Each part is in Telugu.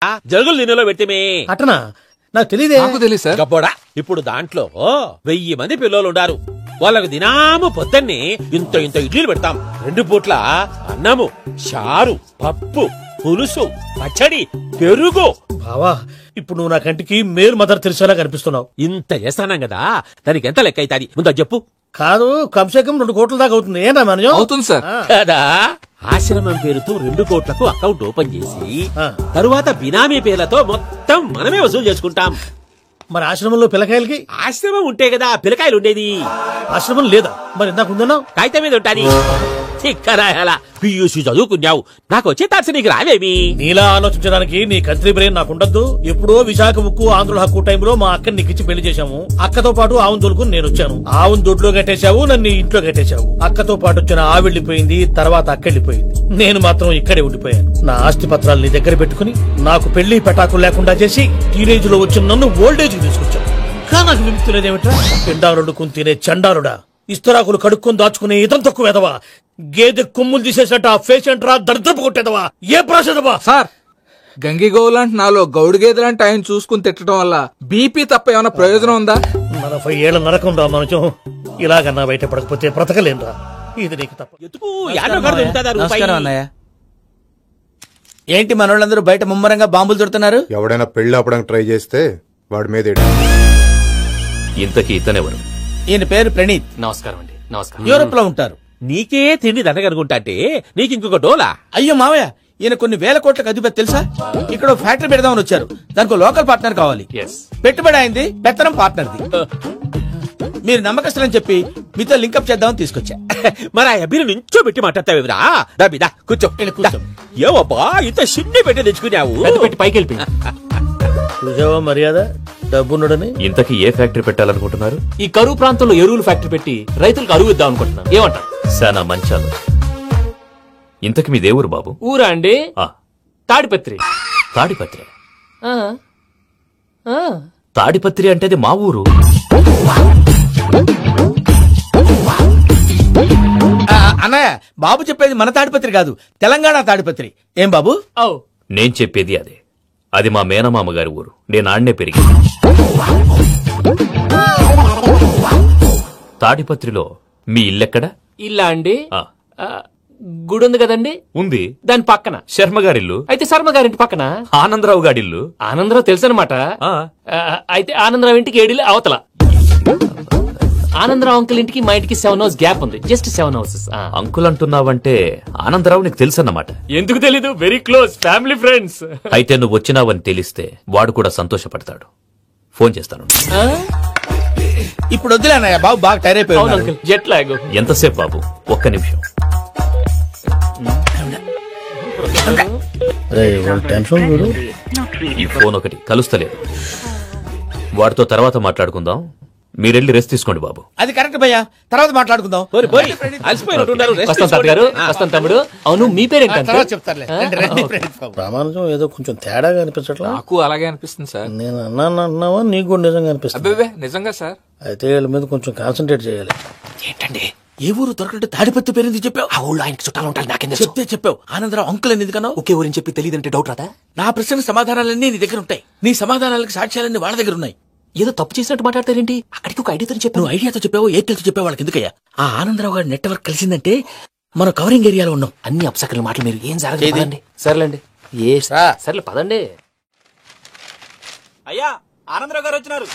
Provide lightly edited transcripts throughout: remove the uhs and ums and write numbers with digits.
జరుగులు దీనిలో పెట్టిమే అటనా నాకు తెలియదే. నాకు తెలియదు సార్. గబ్బోడా ఇప్పుడు దాంట్లో 1000 మంది పిల్లలు ఉండారు. వాళ్ళకు దినాము పొద్దున్నే ఇంత ఇంత ఇడ్లీలు పెడతాం. 2 పూట్ల అన్నము, చారు, పప్పు, పులుసు, పచ్చడి, పెరుగు. బావా ఇప్పుడు నువ్వు నా కంటికి మేరు మదర్ తెలిసేలా కనిపిస్తున్నావు. ఇంత చేస్తానం కదా, దానికి ఎంత లెక్క అవుతుంది ముందు చెప్పు. కాదు కంసే కం 2 కోట్ల దాకా అవుతుంది. ఏంటా మనం అవుతుంది సార్. కదా ఆశ్రమం పేరుతో 2 కోట్లకు అకౌంట్ ఓపెన్ చేసి తరువాత బినామీ పేర్లతో మొత్తం మనమే వసూలు చేసుకుంటాం. మరి ఆశ్రమంలో పిల్లకాయలకి? ఆశ్రమం ఉంటే కదా పిల్లకాయలు ఉండేది. ఆశ్రమం లేదా? మరి ఇందాక ఉందన్నావు. కాగితం మీద ఉంటాది. చిక్కరాయాల పియూసీ చదువుకున్నావు, నాకు వచ్చే తాట్స్ నీకు రావేమి? నీలా ఆలోచించడానికి నీ కంట్రీ బ్రెయిన్ నాకుండద్దు. ఎప్పుడో విశాఖ ఉక్కు ఆంధ్రుల హక్కు టైంలో మా అక్కని నీకిచ్చి పెళ్లి చేశాము. అక్కతో పాటు ఆవును దొడుకుని నేను వచ్చాను. ఆవును దొడ్లో కట్టేశావు, నన్ను ఇంట్లో కట్టేశావు. అక్కతో పాటు వచ్చిన ఆవిళ్ళిపోయింది, తర్వాత అక్కెళ్ళిపోయింది. నేను మాత్రం ఇక్కడే ఉండిపోయాను. నా ఆస్తి పత్రాలు నీ దగ్గర పెట్టుకుని నాకు పెళ్లి పెటాకులు లేకుండా చేసి టీనేజ్ లో వచ్చిన నన్ను ఓల్డేజ్ తీసుకొచ్చావు. కానీ నాకు విముక్తి లేదేమిట్రా? పిండారుడుకుని తినే చండారుడా, ఇస్తరాకులు కడుక్కొని దాచుకునే ఇతం తక్కువ ఎదవా, గేదె కొమ్ములు తీసేసట ఆ పేషెంట్ రా దరిద్రపు కొట్టేదవా, ఏ ప్రాసెదవా? సార్ గంగిగోవులాంటి నాలో గౌడు గేదెలాంటి ఆయన చూసుకుని తిట్టడం వల్ల బీపీ తప్ప ఏమైనా ప్రయోజనం ఉందా? 40 ఏళ్ల నరకం రా మనచం. ఇలాగన్నా బయట పడకపోతే బ్రతకలేనురా. ఇది నీకు తప్ప. నమస్కారం అన్నయ్య. ఏంటి మనోళ్ళందరూ బయట ముమ్మరంగా బాంబులు దొరుకుతున్నారు? ఎవడైనా పెళ్లి ఆపడానికి ట్రై చేస్తే వాడి మీద ఇంతకీ ఇతనెవరు? ఈయన పేరు ప్రణీత్. నమస్కారం అండి. నమస్కారం. యూరోప్ లో ఉంటారు. నీకే తిండి దండగనుకుంటా అంటే నీకు ఇంకొక డోలా? అయ్యో మావయ్య, ఈయన కొన్ని వేల కోట్లకు అధిపతి తెలుసా? ఇక్కడ ఫ్యాక్టరీ పెడదామని వచ్చారు. దానికి లోకల్ పార్ట్నర్ కావాలి. పెట్టుబడి అయింది, పెత్తనం పార్ట్నర్ది. మీరు నమ్మకస్తులని చెప్పి మీతో లింకప్ చేద్దామని తీసుకొచ్చా. మరి ఆ అబ్బిని నుంచో పెట్టి మాట్లాడతావేమిరా? దాబిదా కూర్చో. ఏవబ్బా ఇంత సిడ్డి పెట్టి తెచ్చుకున్నావు? పెట్టి పైకి వెళ్ళి చూసావా మర్యాద డబ్బున్నడని. ఇంతకీ ఏ ఫ్యాక్టరీ పెట్టాలనుకుంటున్నారు? ఈ కరువు ప్రాంతంలో ఎరువులు ఫ్యాక్టరీ పెట్టి రైతులకు అరువు ఇద్దాం అనుకుంటున్నాం. ఏమంటారు? శానా మంచాలు. ఇంతకి మీ దేవురు బాబు? ఊరా అండి? తాడిపత్రి. తాడిపత్రి? తాడిపత్రి అంటే అది మా ఊరు. అన్నయ్య బాబు చెప్పేది మన తాడిపత్రి కాదు, తెలంగాణ తాడిపత్రి. ఏం బాబు? నేను చెప్పేది అదే. అది మా మేనమామ గారి ఊరు. నేను ఆడనే పెరిగింది. తాడిపత్రిలో మీ ఇల్లెక్కడ? ఇల్లా అండి? గుడి ఉంది కదండి? ఉంది. దాని పక్కన శర్మ గారిల్లు. అయితే శర్మ గారింటి పక్కన ఆనందరావు గారిల్లు. ఆనందరావు తెలుసు అనమాట. అయితే ఆనందరావు ఇంటికి 7 అవతల. ఆనందరావు అంకుల్ ఇంటికి మా ఇంటికి 7 hours గ్యాప్ ఉంది. Just 7 hours. అంకుల్ అంటున్నావంటే ఆనందరావు నీకు తెలుసు అన్నమాట. ఎందుకు తెలీదు? Very close family friends. అయితే నువ్వు వచ్చినావని తెలిస్తే వాడు కూడా సంతోషపడతాడు. ఫోన్ చేస్తాను. ఇప్పుడు వద్దులే అన్నయ్య, బాబు బాగా టైర్ అయిపోయాడు. Jet lag. ఎంతసేపు బాబు? ఒక్క నిమిషం. ఈ ఫోన్ ఒకటి కలుస్తలేదు. వాడితో తర్వాత మాట్లాడుకుందాం. మీరెళ్ళి రెస్ట్ తీసుకోండి బాబు. అది కరెక్ట్ భయ్యా, తర్వాత మాట్లాడుకుందాం. తమ్ముడు అవును మీ పేరేంటి? ప్రామాణికం ఏదో కొంచెం తేడాగా అనిపించట్లా? నాకు అలాగే అనిపిస్తుంది సార్. నేను అన్నావా నీకు కూడా నిజంగా అనిపిస్తుంది? నిజంగా సార్. అయితే వీళ్ళ మీద కొంచెం కాన్సన్ట్రేట్ చేయాలి. ఏంటండి ఏ ఊరు దొరకట్టు తాడిపత్రి పేరు ఎందుకు చెప్పావు? ఆ ఊళ్ళో ఆయనకి చుట్టాలు ఉంటారు. నాకేం చెప్తే చెప్పావు. ఆనందరావు అంకుల్ అని ఎందుకన్నావు? ఒకే ఊరిని చెప్పి తెలియదంటే డౌట్ రాదా? నా ప్రశ్నకు సమాధానాలన్నీ నీ దగ్గర ఉంటాయి. నీ సమాధానాలకు సాక్ష్యాలన్నీ వాళ్ళ దగ్గర ఉన్నాయి. ఏదో తప్పు చేసినట్టు మాట్లాడతారేంటి? అక్కడికి ఒక ఐడియాతో చెప్పావు. నువ్వు ఐడియాతో చెప్పావు, ఎయిర్టెల్తో చెప్పావు, వాళ్ళకి ఎందుకయ్యా? ఆ ఆనందరావు గారి నెట్వర్క్ కలిసిందంటే మనం కవరింగ్ ఏరియాలో ఉన్నాం. అన్ని అప్సకల మాటలు మీరు ఏం జరగదండి. సర్లేండి. సర్లే పదండి. అయ్యా ఆనందరావు గారు వచ్చినారు.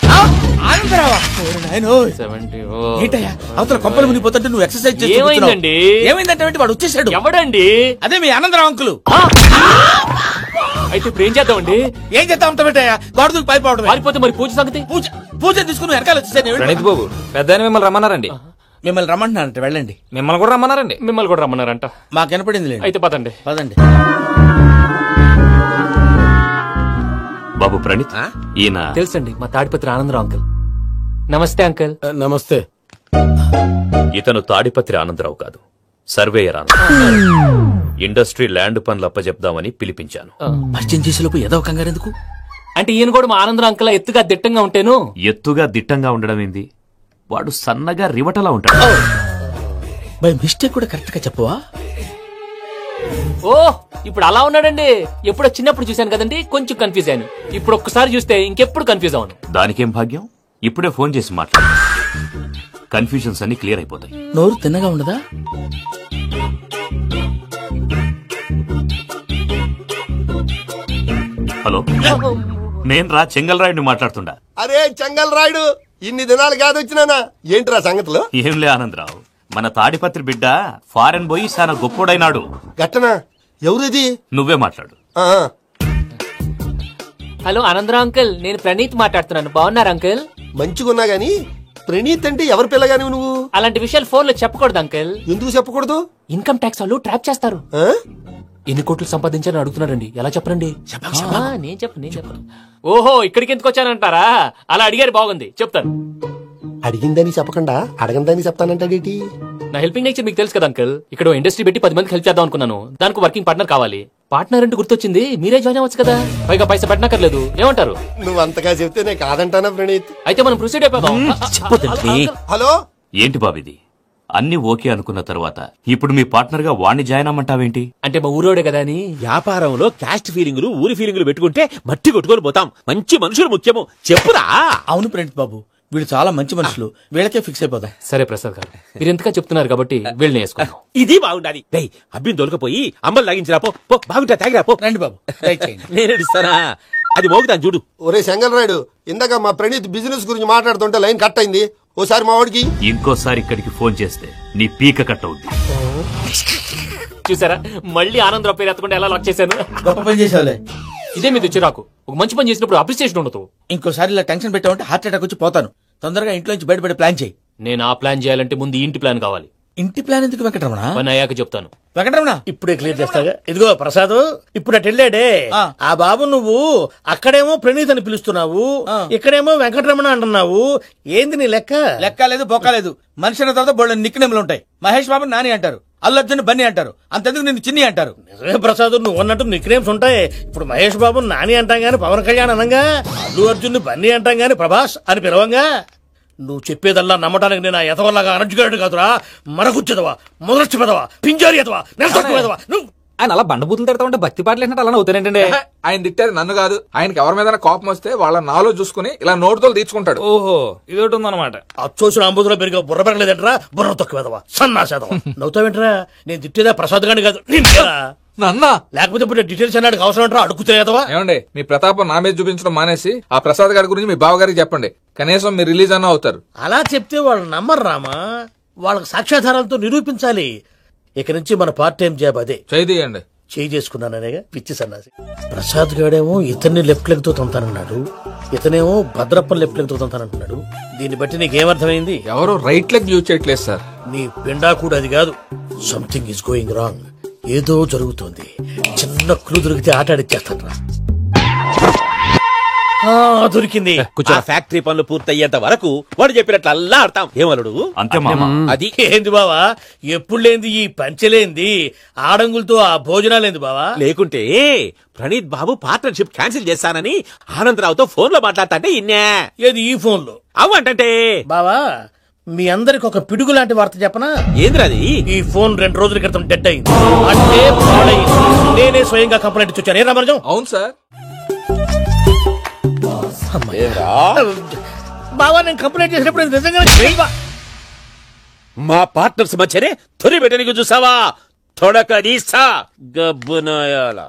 ఆనందరావా? ఏంటయ్యా అవతల కొంపలు మునిగిపోతుంటే నువ్వు ఎక్సర్సైజ్ చేసి ఏమైందండి? ఏమైందంటే వాడు వచ్చేసాడు. ఎవడండి? అదే మీ ఆనందరావు అంకులు. అయితే ఇప్పుడు ఏం చేద్దామండి? ఏం చేద్దాం ఉంటాయా? గొడవకు పైపోవడం. పారిపోతే మరి పూజ సంగతి? పూజ తీసుకుని వెనకాల వచ్చేసాను. ప్రణీత్ బాబు పెద్ద మిమ్మల్ని రమ్మన్నారండి. మిమ్మల్ని రమ్మంటున్నారంట, వెళ్ళండి. మిమ్మల్ని కూడా రమ్మన్నారండి. మిమ్మల్ని కూడా రమ్మన్నారంట. మాకు వినపడింది. అయితే పదండి. పదండి. బాబు ప్రణీత్ ఈయన తెలుసండి, మా తాడిపత్రి ఆనందరావు అంకుల్. నమస్తే అంకుల్. నమస్తే. ఇతను తాడిపత్రి ఆనందరావు కాదు, సర్వేయర్ ఆనందరావు. ఇండస్ట్రీ ల్యాండ్ పనులు అప్పచెప్దామని పిలిపించాను. పరిచయం చేసేలోపు ఏదో కంగారు ఎందుకు? అంటే ఈయన కూడా మా ఆనందరావు అంకుల్ ఎత్తుగా దిట్టంగా ఉంటాను. ఎత్తుగా దిట్టంగా ఉండడం ఏంది? వాడు సన్నగా రివటలా ఉంటాడు. బై మిస్టేక్ కూడా కరెక్ట్ గా చెప్పవా? ఓ ఇప్పుడు అలా ఉన్నాడండి. ఎప్పుడో చిన్నప్పుడు చూశాను కదండి, కొంచెం కన్ఫ్యూజ్ అయ్యాను. ఇప్పుడు ఒక్కసారి చూస్తే ఇంకెప్పుడు కన్ఫ్యూజ్ అవ్వను. దానికేం భాగ్యం, ఇప్పుడే ఫోన్ చేసి మాట్లాడు, కన్ఫ్యూజన్స్ అన్ని క్లియర్ అయిపోతాయి. నోరు తిన్నగా ఉండదా? హలో, నేను రా చెంగల్ రాయుడిని మాట్లాడుతుండా. అరే చెంగల్ రాయుడు, ఇన్ని దినాలు కాదు వచ్చినానా? ఏంట్రా సంగతులు? ఏంలే ఆనందరావు, మన తాడిపత్రి బిడ్డ ఫారెన్ పోయి చాలా గొప్పోడైనాడు. గట్టనా? ఎవరిది? నువ్వే మాట్లాడు. ఆ, హలో ఆనందరావు అంకుల్, నేను ప్రణీత్ మాట్లాడుతున్నాను. బాగున్నారు అంకుల్? మంచిగున్నా గాని ప్రణీత్ అంటే ఎవరి పిల్లగాని నువ్వు? అలాంటి విషయాలు ఫోన్ లో చెప్పకూడదు అంకుల్. ఎందుకు చెప్పకూడదు? ఇన్కమ్ ట్యాక్స్ వాళ్ళు ట్రాప్ చేస్తారు. ఆ? ఎన్ని కోట్లు సంపాదించాలని అడుగుతున్నారండి. ఎలా చెప్పరండి? నేను చెప్పను. ఓహో, ఇక్కడికి ఎందుకు వచ్చానంటారా? అలా అడిగారు, బాగుంది, చెప్తాను. అడిగిందని చెప్పకుండా అడగందని చెప్తానంటాడేటి? నా హెల్పింగ్ నేచర్ మీకు తెలుసు కదా అంకుల్. ఇక్కడ ఇండస్ట్రీ పెట్టి 10 మందికి హెల్ప్ చేద్దాం అనుకున్నాను. దానికి వర్కింగ్ పార్ట్నర్ కావాలి. పార్ట్నర్ అంటే గుర్తొచ్చింది, మీరే జాయిన్ అవ్వచ్చు కదా. పైగా పైసా పెట్టనక్కర్లేదు. ఏమంటారు? నువ్వు అంతగా చెప్తేనే కాదంటానా ప్రణీత్? అయితే మనం ప్రొసీడ్ అయిపోదాం. హలో, ఏంటి బాబిది, అన్ని ఓకే అనుకున్న తర్వాత ఇప్పుడు మీ పార్ట్నర్ గా వాణ్ణి జాయిన్ అమ్మంటావేంటి? అంటే మా ఊరోడే కదా అని. వ్యాపారంలో క్యాస్ట్ ఫీలింగులు, ఊరి ఫీలింగులు పెట్టుకుంటే మట్టి కొట్టుకొని పోతాం. మంచి మనుషులు ముఖ్యము. చెప్పురా. అవును ప్రణీత్ బాబు, వీళ్ళు చాలా మంచి మనుషులు. వీళ్ళకే ఫిక్స్ అయిపోదా. సరే ప్రసాద్ గారు, మీరు ఎంతగా చెప్తున్నారు కాబట్టి వీళ్ళని వేసుకుందాం. ఇది బాగుండాలి. డై అబ్బిని దొరకపోయి అమ్మలు లాగించిరా పో. పో, బాగుంటా, తాగిరా పో. రండి బాబు, ట్రై చేయండి. నేను ఇస్తానా? అది మోగుతాను చూడు. ఒరే చెంగల్ రాయుడు, ఇందాక మా ప్రణీత్ బిజినెస్ గురించి మాట్లాడుతుంటే లైన్ కట్ అయింది. ఓసారి మా వాడికి. ఇంకోసారి ఇక్కడికి ఫోన్ చేస్తే నీ పీక కట్ అవుద్ది. చూసారా, మళ్ళీ ఆనందరావు పేరు ఎత్తకుండా ఎలా లాక్ చేశాను. గొప్ప పని చేసావులే. ఇదే మీద చిరాకు. ఒక మంచి పని చేసినప్పుడు అప్రిసియేషన్ ఉండదు. ఇంకోసారి ఇలా టెన్షన్ పెట్టామంటే హార్ట్ అటాక్ వచ్చి పోతాను. తొందరగా ఇంట్లో నుంచి బయటపడే ప్లాన్ చేయి. నేను ఆ ప్లాన్ చేయాలంటే ముందు ఇంటి ప్లాన్ కావాలి. ఇంటి ప్లాన్ ఎందుకు వెంకటరమణ? పని అయ్యాక చెప్తాను. వెంకటరమణ, ఇప్పుడే క్లియర్ చేస్తాగా. ఇదిగో ప్రసాద్, ఇప్పుడు అటు వెళ్ళాడే ఆ. ఆ బాబు, నువ్వు అక్కడేమో ప్రణీత్ అని పిలుస్తున్నావు, ఆ. ఇక్కడేమో వెంకటరమణ అంటున్నావు. ఏంది నీ లెక్క? లెక్క లేదు, బొక్క లేదు. మనిషి అన్న తర్వాత బోళ్ళ నిక్నెములు ఉంటాయి. మహేష్ బాబు నాని అంటారు, అల్లు అర్జున్ బన్నీ అంటారు, అంతెందుకు నిన్ను చిన్ని అంటారు. నిజమే ప్రసాద్, నువ్వు అన్నట్టు నిక్నేమ్స్ ఉంటాయి. ఇప్పుడు మహేష్ బాబు నాని అంటాం గాని పవన్ కళ్యాణ్ అనంగా, అల్లు అర్జున్ బన్నీ అంటాం గాని ప్రభాస్ అని పిలవంగా. నువ్వు చెప్పేదల్లా నమ్మటానికి నేను ఆ ఎతవల్లాగా అనర్జుగాడు కాదురా. మరగుచ్చదవా, మొదలచ్చి పెదవా, పింజారి ఎదవా, నెలసొక్కుదవా నువ్వు. ఆయన అలా బండబూతులు తిడతా ఉంటే భక్తి పాటలు ఏంటంటే అలా అవుతానంటే. ఆయన తిట్టేది నన్ను కాదు, ఆయనకి ఎవరి మీద కోపం వస్తే వాళ్ళ నాలో చూసుకుని ఇలా నోటుతో తీర్చుకుంటాడు. ఓహో, ఇదొకటి ఉందన్నమాట. అచ్చోసిన అంబుధులో పెరిగే బుర్ర పెరగలేదంటరా, బుర్ర తొక్కువేదవా, సన్నాసేదవా. నవ్వుతావేంట్రా? నేను తిట్టేదా ప్రసాద్ గాని కాదు, నిన్నేరా. నన్నా? లేకపోతే ఇప్పుడు డీటెయిల్స్ అన్నాడు అవసరం అంటారా? అడుగుతాయేదవా. ఏమండి, మీ ప్రతాపం నా మీద చూపించడం మానేసి ఆ ప్రసాద్ గారి గురించి మీ బావగారికి చెప్పండి. కనీసం మీరు రిలీజ్ అన్న అవుతారు. అలా చెప్తే వాళ్ళు నమ్మరు రామా. వాళ్ళకి సాక్ష్యాధారాలతో నిరూపించాలి. ఇక నుంచి మన పార్ట్ టైం జాబ్ అదే. చేయండి. చేయి చేసుకున్నాననేగా పిచ్చి సన్నాసి. ప్రసాద్ గాడేమో ఇతన్ని లెఫ్ట్ లెగ్ తో తొంతానన్నాడు, ఇతనేమో భద్రప్పని లెఫ్ట్ లెగ్ తో తొంతానంటున్నాడు. దీన్ని బట్టి నీకేమర్థమైంది? ఎవరు రైట్ లెగ్ యూజ్ చేయట్లేదు సార్. నీ పిండా కూడా అది కాదు. Something is going wrong. ఏదో జరుగుతోంది. చిన్న క్లూ దొరికితే ఆట ఆడిచ్చేస్తాను రా. దొరికింది. ఆ ఫ్యాక్టరీ పనులు పూర్తయ్యేంత వరకు వాడు చెప్పినట్లు అల్లా ఆడతాం. ఏమలుడు? అంతే మామ. అది ఏంది బావా, ఎప్పుడు లేంది ఈ పంచలేంది, ఆడంగులతో ఆ భోజనాలేంది బావా? లేకుంటే ప్రణీత్ బాబు పార్ట్నర్షిప్ క్యాన్సిల్ చేస్తానని ఆనందరావుతో ఫోన్ లో మాట్లాడతాంటే ఇన్నే. ఏది ఈ ఫోన్ లో? అవ్వంటే బావా, మీ అందరికి ఒక పిడుగు లాంటి వార్త చెప్పనా? ఏంద్రది? ఈ ఫోన్ 2 రోజుల క్రితం డెడ్ అయింది. అంటే పాడైంది. నేనే స్వయంగా కంప్లైంట్ ఇచ్చి వచ్చాను. ఏ రామరాజం? అవును సార్. బావా, నేను కంప్లైంట్ చేసినప్పుడు ఇది నిజంగా మా పార్ట్నర్స్ మధ్యనే తొలి పెట్టడానికి చూసావా? తొడకదీసా గబ్బునాయాల.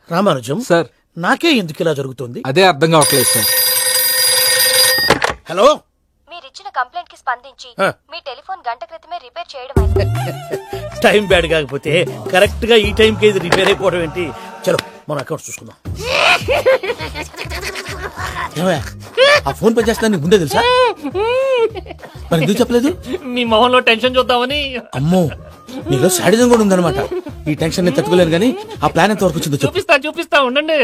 రామానుజం సార్, నాకే ఎందుకు ఇలా జరుగుతుంది? అదే అర్థం కావట్లేదు సార్. హలో, మీరిచ్చిన కంప్లైంట్ కి స్పందించి ఆ. మీ టెలిఫోన్ గంట క్రితమే రిపేర్ చేయడం టైం బ్యాడ్ కాకపోతే కరెక్ట్ గా ఈ టైం కి ఇది రిపేర్ అయిపోవడం ఏంటి? చలో మన అకౌంట్ చూసుకుందాం. ఏమయ్య, ఆ ఫోన్ పని చేస్తున్నా నీకు ముందే తెలుసా? మరి ఎందుకు చెప్పలేదు? మీ మొహంలో టెన్షన్ చూద్దామని. అమ్మో, నీలో శాడిజం కూడా ఉందన్నమాట. ఈ టెన్షన్ నేను తట్టుకోలేను కానీ ఆ ప్లాన్ ఎంత వరకు వచ్చిందో చెప్పు. చూపిస్తా ఉండండి.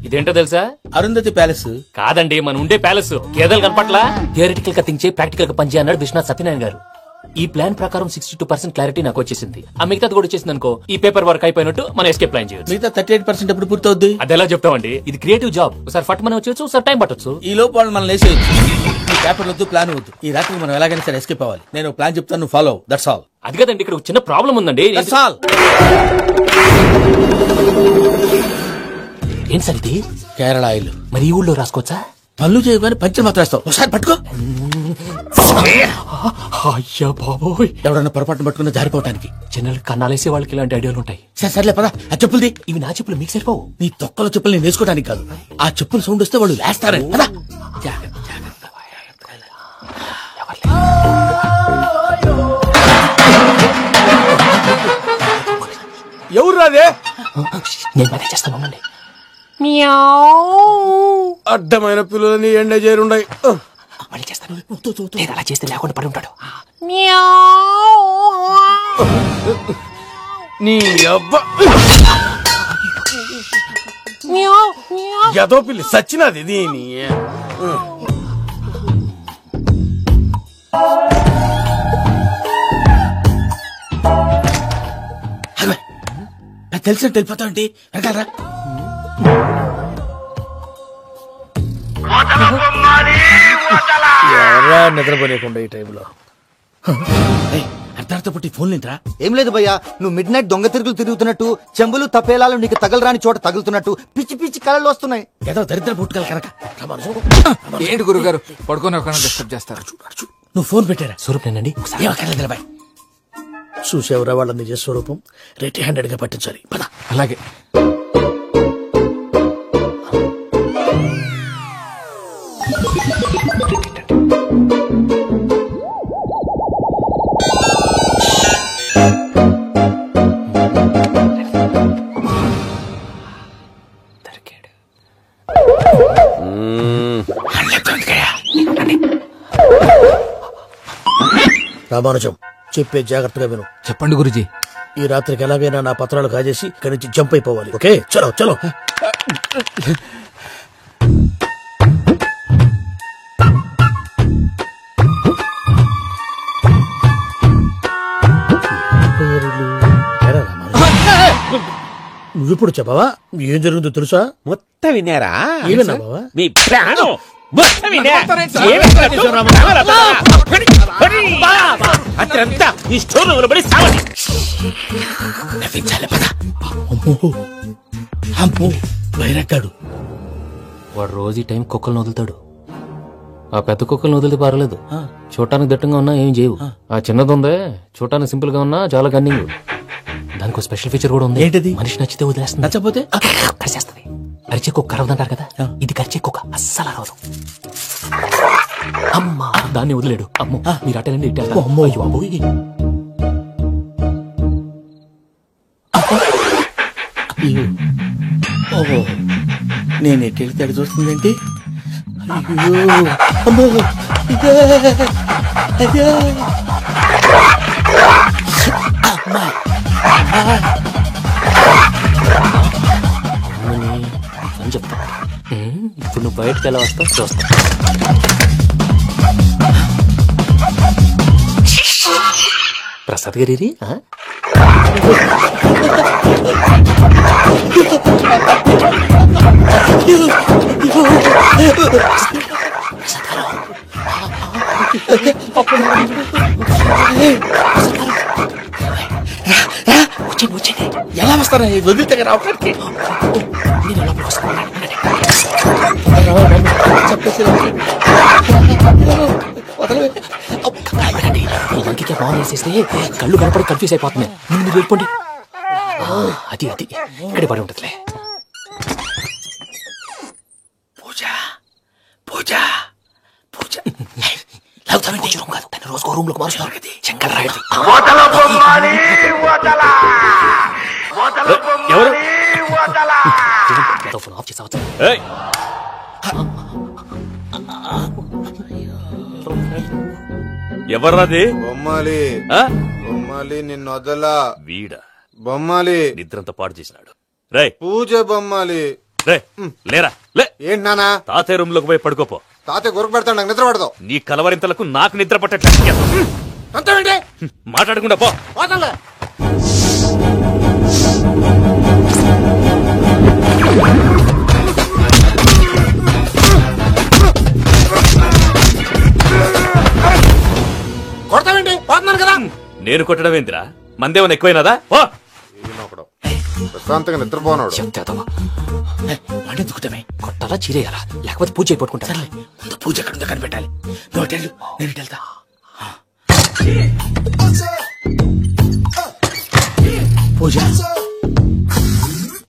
ఇదేంటో తెలుసా? అరుంధతి ప్యాలెస్ కాదండి, మన ఉండే ప్యాలెస్. గేదెలు కనపట్లా? థియరిటికల్ గా థింక్ చేయి, ప్రాక్టికల్ గా పనిచేయ అన్నాడు విశ్వనాథ్ సత్యనారాయణ గారు. ఈ ప్లాన్ ప్రకారం 62% క్లారిటీ నాకు వచ్చేసింది. ఆ మిగతాది కూడా వచ్చేసింది అనుకో, ఈ పేపర్ వర్క్ అయిపోయినట్టు మనం ఎస్కేప్ ప్లాన్ చేయొచ్చు. మిగతా 38% ఎప్పుడు పూర్తవుద్ది? అది ఎలా చెప్తామండి, ఇది క్రియేటివ్ జాబ్. ఒకసారి ఫట్ మనం వచ్చేయచ్చు, ఒకసారి టైం పట్టొచ్చు. ఈ లోపు వాళ్ళు మనం లేసేయచ్చు. ఈ పేపర్ వద్దు, ప్లాన్ వద్దు. ఈ రాత్రి మనం ఎలాగైనా సరే ఎస్కేప్ అవ్వాలి. నేను ప్లాన్ చెప్తాను, నువ్వు ఫాలో. That's all. అది కదండి, ఇక్కడ ఒక చిన్న ప్రాబ్లం ఉందండి. That's all. ఏం సార్ ఇది? కేరళ ఆయిల్. మరి ఈ ఊళ్ళో రాసుకోవచ్చా? పళ్ళు చేయగానే పంచర్ మాత్రం వేస్తావు. ఒకసారి పట్టుకో. అయ్యా బాబోయ్, ఎవడన్నా పొరపాటున పట్టుకున్న జారిపోవటానికి. జనరల్ కన్నాలేసే వాళ్ళకి ఇలాంటి ఐడియాలు ఉంటాయి. సర్లే పదా, ఆ చెప్పులది. ఇవి నా చెప్పులు మీకు సరిపోవు. నీ తొక్కల చెప్పులు నేను వేసుకోవడానికి కాదు, ఆ చెప్పులు సౌండ్ వస్తే వాళ్ళు వేస్తారని. పదా. ఎవరు రాదే? నేను మేనేజ్ చేస్తాను, ఉండండి. అడ్డమైన పిల్లలని ఎండ చేరుండయి. మళ్ళీ చేస్తాను. లేదు, అలా చేస్తే లేకుండా పడి ఉంటాడు. నీ అబ్బా ఎదో పిల్లి సచ్చినది దీని. తెలిసినట్టు వెళ్ళిపోతా ఉంటే వెనకాలరా. ఎవరా నిద్రపోలేకుండా ఈ టైంలో? అర్ధార్థ పుట్టి ఫోన్ లేంట్రా. ఏం లేదు భయ్యా, నువ్వు మిడ్ నైట్ దొంగ తిరుగులు తిరుగుతున్నట్టు, చెంబులు తపేలాలు నీకు తగలరాని చోట తగులుతున్నట్టు పిచ్చి పిచ్చి కళలు వస్తున్నాయి. ఏదో దరిద్ర పుట్టుకల కనుక. ఏంటి గురుగారు పడుకొని ఒక డిస్టర్బ్ చేస్తారు? నువ్వు ఫోన్ పెట్టారా? స్వరూపేనండి. ఏమక్కర్లేదురా. చూసేవరా వాళ్ళ నిజ స్వరూపం. రెడ్ హ్యాండెడ్ గా పట్టించాలి. పద. అలాగే. రామానుజం, చెప్పే జాగ్రత్తగా విను. చెప్పండి గురుజీ. ఈ రాత్రికి ఎలాగైనా నా పత్రాలు కాజేసి ఇక్కడి నుంచి జంప్ అయిపోవాలి. ఓకే, చలో చలో. నువ్విప్పుడు చెప్పవా ఏం జరుగుతుందో తెలుసా? మొత్తం విన్నారా? ఏమన్నా బావా? మీ ప్రాణం మొత్తం విన్నా. అత్రంతా ఈ స్టోర్ రూమ్ లో పడి సావాలి. అమ్మో బయరక్కాడు. వాడు రోజు ఈ టైం కుక్కలను వదులుతాడు. ఆ పెద్ద కుక్కలను వదిలితే పర్లేదు, చూడటానికి దట్టంగా ఉన్నా ఏం చేయవు. ఆ చిన్నది ఉందే, చూడటానికి సింపుల్ గా ఉన్నా చాలా గన్నింగ్. దానికి ఒక స్పెషల్ ఫీచర్ కూడా ఉంది. ఏంటిది? మనిషి నచ్చితే వదిలేస్తుంది, నచ్చపోతే కరిచేస్తుంది. కరిచే కుక్క అరవదంటారు కదా, ఇది కరిచే కుక్క అస్సలు అరవదు. అమ్మా, దాన్ని వదిలేడు. అమ్మో, మీరు అటెండి ఇట్టే. అమ్మో. అయ్యో అబ్బోయ్. ఓహో, నేను ఎట్టి వెళ్తాడు చూస్తుందేంటి? అయ్యో అమ్మో, ఇదే అదే. అమ్మా అని చెప్తా. ఇప్పుడు నువ్వు బయటకు ఎలా వస్తావు చూస్తా. ప్రసాద్ గారి వచ్చింది. ఎలా వస్తారా? వదిలితే రావడానికి నేను లోపలికి వస్తాను. ఈ లంకికి బాగా వేసేస్తే కళ్ళు కనపడి కన్ఫ్యూజ్ అయిపోతున్నాయి. ముందు మీరు వెళ్ళిపోండి. అది అది ఇక్కడే పడి ఉంటుందిలే. పూజ పూజ పూజ లాగుతామంటే రూమ్ కాదు, తన రోజుకో రూమ్ లోకి మారుస్తున్నారు కదా. చెంకల రాయడు. ఫోన్ ఆఫ్ చేసావచ్చు. ఎవర్రాది? బొమ్మాలి బొమ్మాలి నిన్ను వదలా. వీడా బొమ్మాలి నిద్రంతా పాడు చేసినాడు. రే పూజ బొమ్మాలి. రే లేరా లే. ఏంటి నానా? తాతయ్య రూమ్ లోకి పోయి పడుకోపో. తాతయ్య గురకు పెడతాడు, నాకు నిద్ర పడతావు. నీ కలవరింతలకు నాకు నిద్ర పట్టట్లేదు. అంతేంటి మాట్లాడకుండా పో. పోతాంలే. కొడతావేంటి? పోతున్నాను కదా. నేను కొట్టడం ఏంటిరా? మందేమన్నా ఎక్కువైనదా? పో. ప్రశాంతంగా నిద్రపోనాడు. ఎందుకుతామే కొట్టాలా చీరేయాలా లేకపోతే పూజ అయిపోట్టుకుంటా. పూజ ఎక్కడ ఉందో కనిపెట్టాలి. నువ్వు వెళ్ళు, నేను ఇటు వెళ్తా. పూజ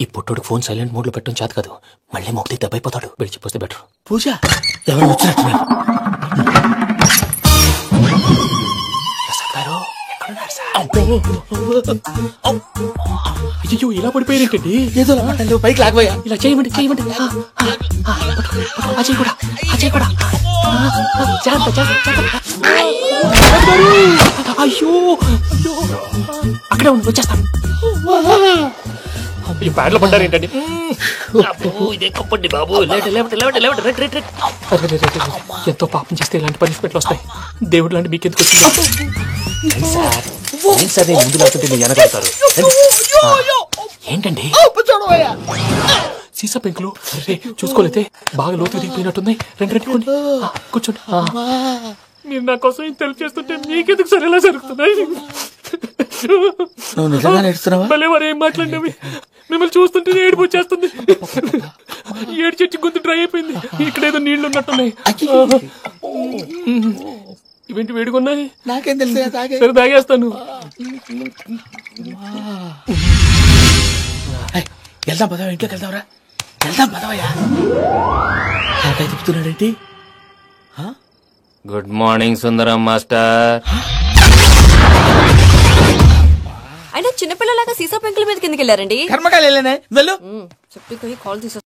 ఈ పుట్టుడికి ఫోన్ సైలెంట్ మోడ్ లో పెట్టడం చేత కాదు. మళ్ళీ మొక్కి దెబ్బైపోతాడు. విడిచిపోతే బెటర్. పూజ ఎవరు వచ్చినట్టున్నారు? అయ్యో ఇలా పడిపోయినట్టండి. ఏదో పైకి లాగబోయా. ఇలా చేయమండి చేయమండి. అజయ్ కూడా అజయ్ కూడా అయ్యో అక్కడే ఉండి వచ్చేస్తాను. ఈ ప్యాడ్లో పడ్డారు ఏంటండి? ఇదే కప్పండి బాబు. ఎంతో పాపం చేస్తే ఇలాంటి పనిష్మెంట్లు వస్తాయి. దేవుడు లాంటి మీకెందుకు వచ్చింది సార్? ముందు లేకుంటే మీరు వెనకాడతారు. ఏంటండి సీసా పెంకులు? అరే చూసుకోలేతే బాగా లోతు దిగిపోయినట్టున్నాయి. రెండు రెండు కూర్చోండి. మీరు నా కోసం ఇంత హెల్ప్ చేస్తుంటే మీకెందుకు సరే ఎలా జరుగుతున్నాయి? నువ్వు నిజంగా నేర్చుతున్నావా? భలే వారు ఏం మాట్లాడినవి. మిమ్మల్ని చూస్తుంటే ఏడుపు వచ్చేస్తుంది. ఏడు చెట్టు గొంతు డ్రై అయిపోయింది. ఇక్కడ ఏదో నీళ్లు ఉన్నట్టున్నాయి. ఇవేంటి వేడుకున్నాయి? నాకేం తెలుసు. సరే తాగేస్తాను. వెళ్దాం పదవా, ఇంట్లోకి వెళ్దాంరా. వెళ్దాం పదవయ్యా. నాకై తిప్పుతున్నాడేంటి? గుడ్ మార్నింగ్ సుందరం మాస్టర్. అయినా చిన్నపిల్లలాగా సీసా పెంకుల మీద కిందకి వెళ్ళారండి. కర్మకాయలు వెళ్ళానే. వెళ్ళు. చెప్పి కాల్ తీసా.